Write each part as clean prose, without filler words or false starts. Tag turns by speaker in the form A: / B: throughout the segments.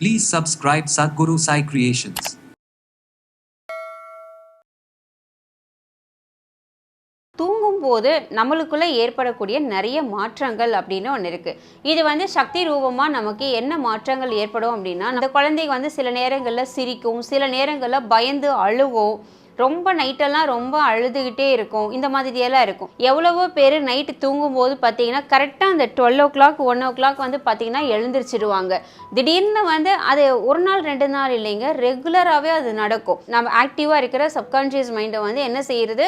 A: Please subscribe Sadhguru Sai Creations.
B: தூங்கும்போது நம்மளுக்குள்ள ஏற்படக்கூடிய நிறைய மாற்றங்கள் அப்படின்னு ஒன்று இருக்குது. இது வந்து சக்தி ரூபமாக நமக்கு என்ன மாற்றங்கள் ஏற்படும் அப்படின்னா, அந்த குழந்தைங்க வந்து சில நேரங்களில் சிரிக்கும், சில நேரங்களில் பயந்து அழுவும், ரொம்ப நைட்டெல்லாம் ரொம்ப அழுதுகிட்டே இருக்கும், இந்த மாதிரியெல்லாம் இருக்கும். எவ்வளவோ பேர் நைட்டு தூங்கும்போது பார்த்தீங்கன்னா கரெக்டாக அந்த 12 o'clock 1 o'clock வந்து பார்த்தீங்கன்னா எழுந்திரிச்சிடுவாங்க. திடீர்னு வந்து அது ஒரு நாள் 2 நாள் இல்லைங்க, ரெகுலராகவே அது நடக்கும். நம்ம ஆக்டிவாக இருக்கிற சப்கான்ஷியஸ் மைண்டை வந்து என்ன செய்கிறது,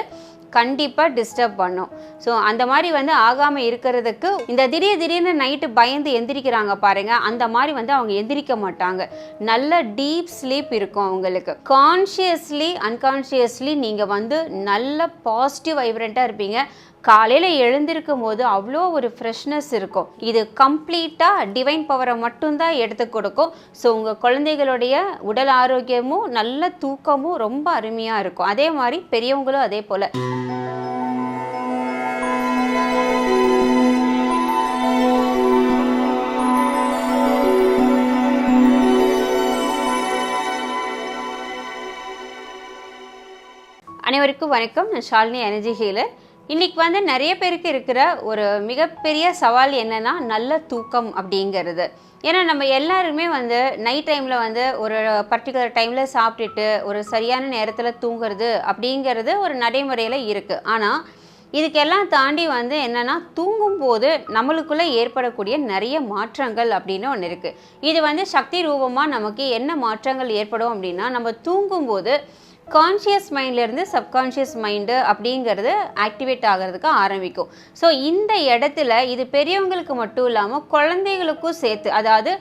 B: கண்டிப்பாக டிஸ்டர்ப் பண்ணும். ஸோ அந்த மாதிரி வந்து ஆகாமல் இருக்கிறதுக்கு இந்த திடீர்னு நைட்டு பயந்து எந்திரிக்கிறாங்க பாருங்கள், அந்த மாதிரி வந்து அவங்க எந்திரிக்க மாட்டாங்க. நல்ல டீப் ஸ்லீப் இருக்கும் அவங்களுக்கு. கான்ஷியஸ்லி அன்கான்ஷியஸ்லி நீங்கள் வந்து நல்ல பாசிட்டிவ் வைப்ரண்ட்டாக இருப்பீங்க. காலையில் எழுந்திருக்கும் போது அவ்வளோ ஒரு ஃப்ரெஷ்னஸ் இருக்கும். இது கம்ப்ளீட்டாக டிவைன் பவரை மட்டும்தான் எடுத்து கொடுக்கும். ஸோ உங்கள் குழந்தைகளுடைய உடல் ஆரோக்கியமும் நல்ல தூக்கமும் ரொம்ப அருமையாக இருக்கும். அதே மாதிரி பெரியவங்களும் அதே போல். அனைவருக்கும் வணக்கம். நான் ஷாலினி எனர்ஜி ஹீலர். இன்றைக்கி வந்து நிறைய பேருக்கு இருக்கிற ஒரு மிகப்பெரிய சவால் என்னென்னா நல்ல தூக்கம் அப்படிங்கிறது. ஏன்னா நம்ம எல்லாருமே வந்து நைட் டைமில் வந்து ஒரு பர்டிகுலர் டைமில் சாப்பிட்டுட்டு ஒரு சரியான நேரத்தில் தூங்குறது அப்படிங்கிறது ஒரு நடைமுறையில் இருக்குது. ஆனால் இதுக்கெல்லாம் தாண்டி வந்து என்னென்னா, தூங்கும்போது நம்மளுக்குள்ளே ஏற்படக்கூடிய நிறைய மாற்றங்கள் அப்படின்னு ஒன்று இருக்குது. இது வந்து சக்தி ரூபமாக நமக்கு என்ன மாற்றங்கள் ஏற்படும் அப்படின்னா, நம்ம தூங்கும்போது கான்ஷியஸ் மைண்ட்லேருந்து சப்கான்ஷியஸ் மைண்டு அப்படிங்கிறது ஆக்டிவேட் ஆகிறதுக்கு ஆரம்பிக்கும். ஸோ இந்த இடத்துல இது பெரியவங்களுக்கு மட்டும் இல்லாமல் குழந்தைகளுக்கும் சேர்த்து, அதாவது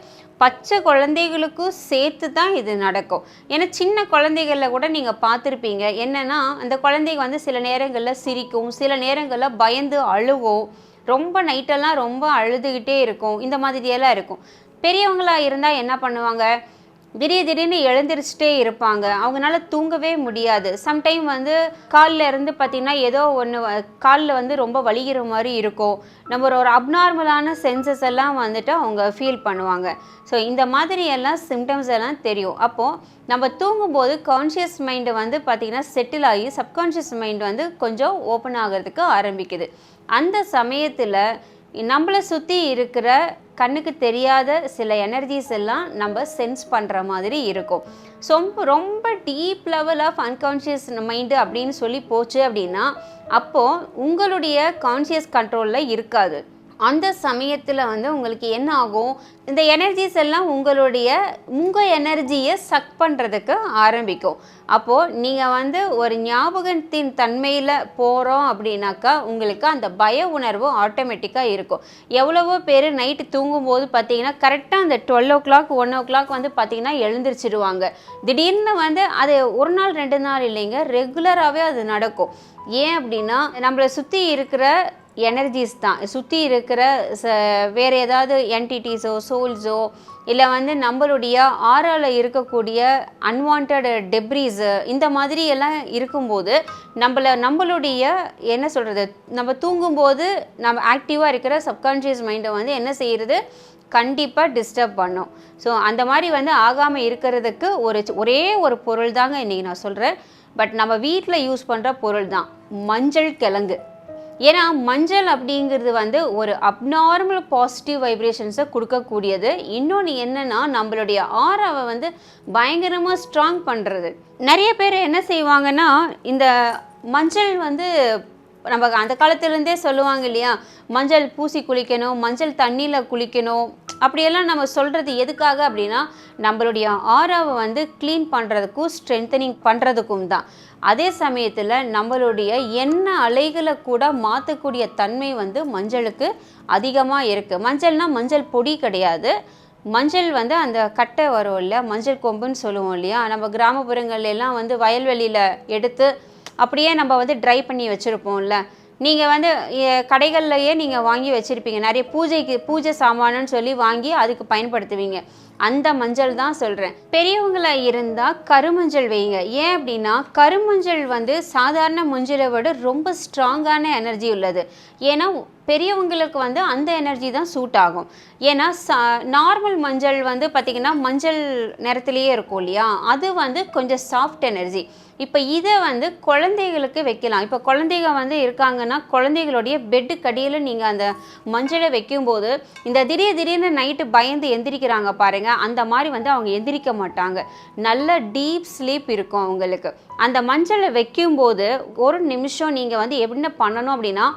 B: பச்சை குழந்தைகளுக்கும் சேர்த்து தான் இது நடக்கும். ஏன்னா சின்ன குழந்தைகளில் கூட நீங்கள் பார்த்துருப்பீங்க, என்னென்னா அந்த குழந்தைங்க வந்து சில நேரங்களில் சிரிக்கும், சில நேரங்களில் பயந்து அழுவும், ரொம்ப நைட்டெல்லாம் ரொம்ப அழுதுகிட்டே இருக்கும், இந்த மாதிரியெல்லாம் இருக்கும். பெரியவங்களாக இருந்தால் என்ன பண்ணுவாங்க, திடீர்னு எழுந்திரிச்சிட்டே இருப்பாங்க, அவங்களால தூங்கவே முடியாது. சம்டைம் வந்து காலில் இருந்து பார்த்திங்கன்னா ஏதோ ஒன்று காலில் வந்து ரொம்ப வலிக்கிற மாதிரி இருக்கும். நம்ம ஒரு அப்நார்மலான சென்சஸ் எல்லாம் வந்துட்டு அவங்க ஃபீல் பண்ணுவாங்க. ஸோ இந்த மாதிரி எல்லாம் சிம்டம்ஸ் எல்லாம் தெரியும். அப்போது நம்ம தூங்கும்போது கான்ஷியஸ் மைண்டு வந்து பார்த்திங்கன்னா செட்டில் ஆகி சப்கான்ஷியஸ் மைண்ட் வந்து கொஞ்சம் ஓப்பன் ஆகிறதுக்கு ஆரம்பிக்குது. அந்த சமயத்தில் நம்மளை சுற்றி இருக்கிற கண்ணுக்கு தெரியாத சில எனர்ஜிஸ் எல்லாம் நம்ம சென்ஸ் பண்ணுற மாதிரி இருக்கும். ஸோ ரொம்ப deep level of unconscious mind அப்படின்னு சொல்லி போச்சு அப்படின்னா, அப்போது உங்களுடைய கான்ஷியஸ் கண்ட்ரோலில் இருக்காது. அந்த சமயத்தில் வந்து உங்களுக்கு என்ன ஆகும், இந்த எனர்ஜிஸ் எல்லாம் உங்கள் எனர்ஜியை சக் பண்ணுறதுக்கு ஆரம்பிக்கும். அப்போது நீங்கள் வந்து ஒரு ஞாபகத்தின் தன்மையில் போகிறோம் அப்படின்னாக்கா உங்களுக்கு அந்த பய உணர்வு ஆட்டோமேட்டிக்காக இருக்கும். எவ்வளவோ பேர் நைட்டு தூங்கும்போது பார்த்தீங்கன்னா கரெக்டாக அந்த 12 o'clock 1 o'clock வந்து பார்த்திங்கன்னா எழுந்திரிச்சிடுவாங்க. திடீர்னு வந்து அது ஒரு நாள் 2 நாள் இல்லைங்க, ரெகுலராகவே அது நடக்கும். ஏன் அப்படின்னா நம்மளை சுற்றி இருக்கிற எனர்ஜிஸ் தான், சுற்றி இருக்கிற வேறு ஏதாவது என்டிட்டிஸோ சோல்ஸோ இல்லை வந்து நம்மளுடைய ஆறால் இருக்கக்கூடிய அன்வான்ட் டெப்ரிஸு இந்த மாதிரி எல்லாம் இருக்கும்போது நம்மளுடைய என்ன சொல்கிறது, நம்ம தூங்கும்போது நம்ம ஆக்டிவாக இருக்கிற சப்கான்ஷியஸ் மைண்டை வந்து என்ன செய்கிறது, கண்டிப்பாக டிஸ்டர்ப் பண்ணும். ஸோ அந்த மாதிரி வந்து ஆகாமல் இருக்கிறதுக்கு ஒரே ஒரு பொருள் தாங்க இன்றைக்கி நான் சொல்கிறேன். பட் நம்ம வீட்டில் யூஸ் பண்ணுற பொருள் தான் மஞ்சள் கிழங்கு. ஏன்னா மஞ்சள் அப்படிங்கிறது வந்து ஒரு அப்நார்மல் பாசிட்டிவ் வைப்ரேஷன்ஸை கொடுக்கக்கூடியது. இன்னொன்று என்னென்னா, நம்மளுடைய ஆராவை வந்து பயங்கரமாக ஸ்ட்ராங் பண்ணுறது. நிறைய பேர் என்ன செய்வாங்கன்னா, இந்த மஞ்சள் வந்து நம்ம அந்த காலத்துலேருந்தே சொல்லுவாங்க இல்லையா, மஞ்சள் பூசி குளிக்கணும், மஞ்சள் தண்ணியில் குளிக்கணும், அப்படியெல்லாம் நம்ம சொல்கிறது எதுக்காக அப்படின்னா, நம்மளுடைய ஆராவை வந்து க்ளீன் பண்ணுறதுக்கும் ஸ்ட்ரென்தனிங் பண்ணுறதுக்கும் தான். அதே சமயத்தில் நம்மளுடைய எண்ணெய் அலைகளை கூட மாற்றக்கூடிய தன்மை வந்து மஞ்சளுக்கு அதிகமாக இருக்குது. மஞ்சள்னால் மஞ்சள் பொடி கிடையாது, மஞ்சள் வந்து அந்த கட்டை வரும் இல்லையா, மஞ்சள் கொம்புன்னு சொல்லுவோம் இல்லையா, நம்ம கிராமப்புறங்கள்லாம் வந்து வயல்வெளியில் எடுத்து அப்படியே நம்ம வந்து ட்ரை பண்ணி வச்சுருப்போம்ல. நீங்கள் வந்து கடைகள்லையே நீங்கள் வாங்கி வச்சுருப்பீங்க, நிறைய பூஜை சாமானுன்னு சொல்லி வாங்கி அதுக்கு பயன்படுத்துவீங்க. அந்த மஞ்சள் தான் சொல்கிறேன். பெரியவங்களாக இருந்தால் கருமஞ்சள் வைங்க. ஏன் அப்படின்னா கருமஞ்சள் வந்து சாதாரண மஞ்சளை விட ரொம்ப ஸ்ட்ராங்கான எனர்ஜி உள்ளது. ஏன்னா பெரியவங்களுக்கு வந்து அந்த எனர்ஜி தான் சூட் ஆகும். ஏன்னா நார்மல் மஞ்சள் வந்து பார்த்திங்கன்னா மஞ்சள் நிறத்துலேயே இருக்கும் இல்லையா, அது வந்து கொஞ்சம் சாஃப்ட் எனர்ஜி. இப்போ இதை வந்து குழந்தைகளுக்கு வைக்கலாம். இப்போ குழந்தைங்க வந்து இருக்காங்கன்னா குழந்தைகளுடைய பெட்டு கடியில் நீங்கள் அந்த மஞ்சளை வைக்கும்போது இந்த திடீர்னு நைட்டு பயந்து எந்திரிக்கிறாங்க பாருங்கள், அந்த மாதிரி வந்து அவங்க எந்திரிக்க மாட்டாங்க. நல்ல டீப் ஸ்லீப் இருக்கும் அவங்களுக்கு. அந்த மஞ்சளை வைக்கும்போது ஒரு நிமிஷம் நீங்கள் வந்து என்ன பண்ணணும் அப்படின்னா,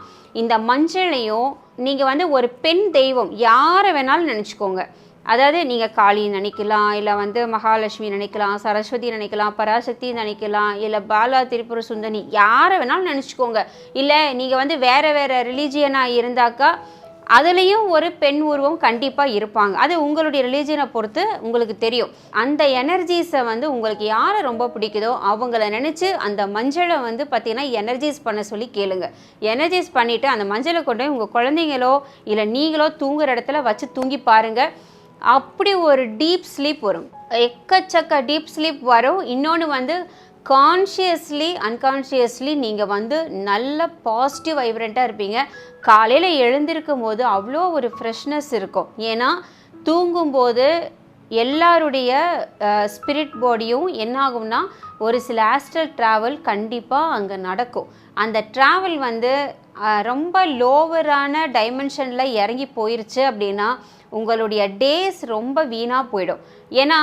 B: இந்த மஞ்சளையும் நீங்கள் வந்து ஒரு பெண் தெய்வம் யாரை வேணாலும் நினச்சிக்கோங்க. அதாவது நீங்கள் காளி நினைக்கலாம், இல்லை வந்து மகாலட்சுமி நினைக்கலாம், சரஸ்வதி நினைக்கலாம், பராசக்தி நினைக்கலாம், இல்லை பாலா திரிபுர சுந்தரி, யாரை வேணாலும் நினச்சிக்கோங்க. இல்லை நீங்கள் வந்து வேறு ரிலீஜியனாக இருந்தாக்கா அதுலேயும் ஒரு பெண் உருவம் கண்டிப்பாக இருப்பாங்க. அது உங்களுடைய ரிலீஜியனை பொறுத்து உங்களுக்கு தெரியும். அந்த எனர்ஜிஸை வந்து உங்களுக்கு யாரை ரொம்ப பிடிக்குதோ அவங்கள நினச்சி அந்த மஞ்சளை வந்து பார்த்திங்கன்னா எனர்ஜைஸ் பண்ண சொல்லி கேளுங்க. எனர்ஜைஸ் பண்ணிவிட்டு அந்த மஞ்சளை கொண்டு போய் உங்கள் குழந்தைங்களோ இல்லை நீங்களோ தூங்குற இடத்துல வச்சு தூங்கி பாருங்கள். அப்படி ஒரு டீப் ஸ்லீப் வரும், எக்கச்சக்க டீப் ஸ்லீப் வரும். இன்னொன்று வந்து கான்ஷியஸ்லி அன்கான்ஷியஸ்லி நீங்கள் வந்து நல்ல பாசிட்டிவ் வைப்ரண்ட்டாக இருப்பீங்க. காலையில் எழுந்திருக்கும் போது அவ்வளோ ஒரு ஃப்ரெஷ்னஸ் இருக்கும். ஏன்னா தூங்கும்போது எல்லாருடைய ஸ்பிரிட் பாடியும் என்ன ஆகும்னா ஒரு சில ஆஸ்ட்ரல் ட்ராவல் கண்டிப்பாக அங்கே நடக்கும். அந்த ட்ராவல் வந்து ரொம்ப லோவரான டைமென்ஷனில் இறங்கி போயிருச்சு அப்படின்னா உங்களுடைய டேஸ் ரொம்ப வீணாக போயிடும். ஏன்னா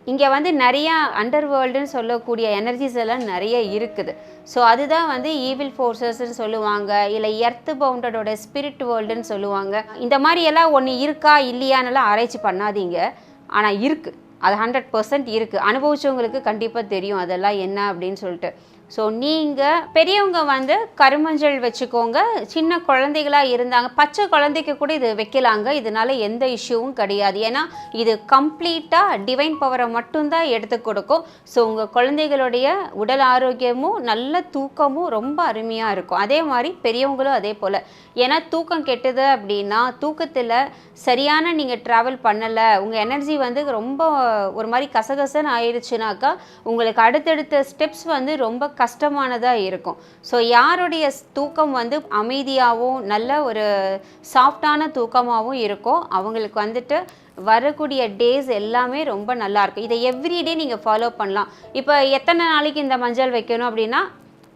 B: இங்கே வந்து நிறையா அண்டர் வேர்ல்டுன்னு சொல்லக்கூடிய எனர்ஜிஸ் எல்லாம் நிறைய இருக்குது. ஸோ அதுதான் வந்து ஈவில் ஃபோர்ஸஸ்ன்னு சொல்லுவாங்க, இல்லை எர்த்து பவுண்டடோட ஸ்பிரிட் வேர்ல்டுன்னு சொல்லுவாங்க. இந்த மாதிரி எல்லாம் ஒன்று இருக்கா இல்லையானெல்லாம் ஆராய்ச்சி பண்ணாதீங்க, ஆனால் இருக்குது, அது 100% இருக்குது. அனுபவிச்சவங்களுக்கு கண்டிப்பாக தெரியும் அதெல்லாம் என்ன அப்படின்னு சொல்லிட்டு. ஸோ நீங்கள் பெரியவங்க வந்து கருமஞ்சள் வச்சுக்கோங்க. சின்ன குழந்தைகளாக இருந்தாங்க, பச்சை குழந்தைக்கு கூட இது வைக்கலாங்க, இதனால எந்த இஷ்யூவும் கிடையாது. ஏன்னா இது கம்ப்ளீட்டாக டிவைன் பவரை மட்டும்தான் எடுத்து கொடுக்கும். ஸோ உங்கள் குழந்தைகளுடைய உடல் ஆரோக்கியமும் நல்ல தூக்கமும் ரொம்ப அருமையாக இருக்கும். அதே மாதிரி பெரியவங்களும் அதே போல். ஏன்னா தூக்கம் கெட்டுது அப்படின்னா தூக்கத்தில் சரியான நீங்கள் ட்ராவல் பண்ணலை, உங்கள் எனர்ஜி வந்து ரொம்ப ஒரு மாதிரி கசகசன்னு ஆயிடுச்சுனாக்கா உங்களுக்கு அடுத்தடுத்த ஸ்டெப்ஸ் வந்து ரொம்ப கஷ்டமானதாக இருக்கும். ஸோ யாருடைய தூக்கம் வந்து அமைதியாகவும் நல்ல ஒரு சாஃப்டான தூக்கமாகவும் இருக்கோ அவங்களுக்கு வந்துட்டு வரக்கூடிய டேஸ் எல்லாமே ரொம்ப நல்லாயிருக்கும். இதை எவ்ரிடே நீங்கள் ஃபாலோ பண்ணலாம். இப்போ எத்தனை நாளைக்கு இந்த மஞ்சள் வைக்கணும் அப்படின்னா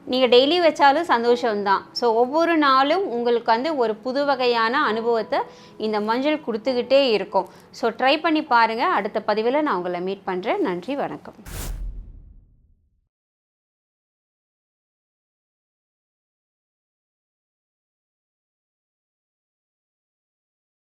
B: நீங்கள் டெய்லி வச்சாலும் சந்தோஷம்தான். ஸோ ஒவ்வொரு நாளும் உங்களுக்கு வந்து ஒரு புது வகையான அனுபவத்தை இந்த மஞ்சள் கொடுத்துக்கிட்டே இருக்கும். ஸோ ட்ரை பண்ணி பாருங்கள். அடுத்த பதிவில் நான் உங்களை மீட் பண்ணுறேன். நன்றி, வணக்கம்.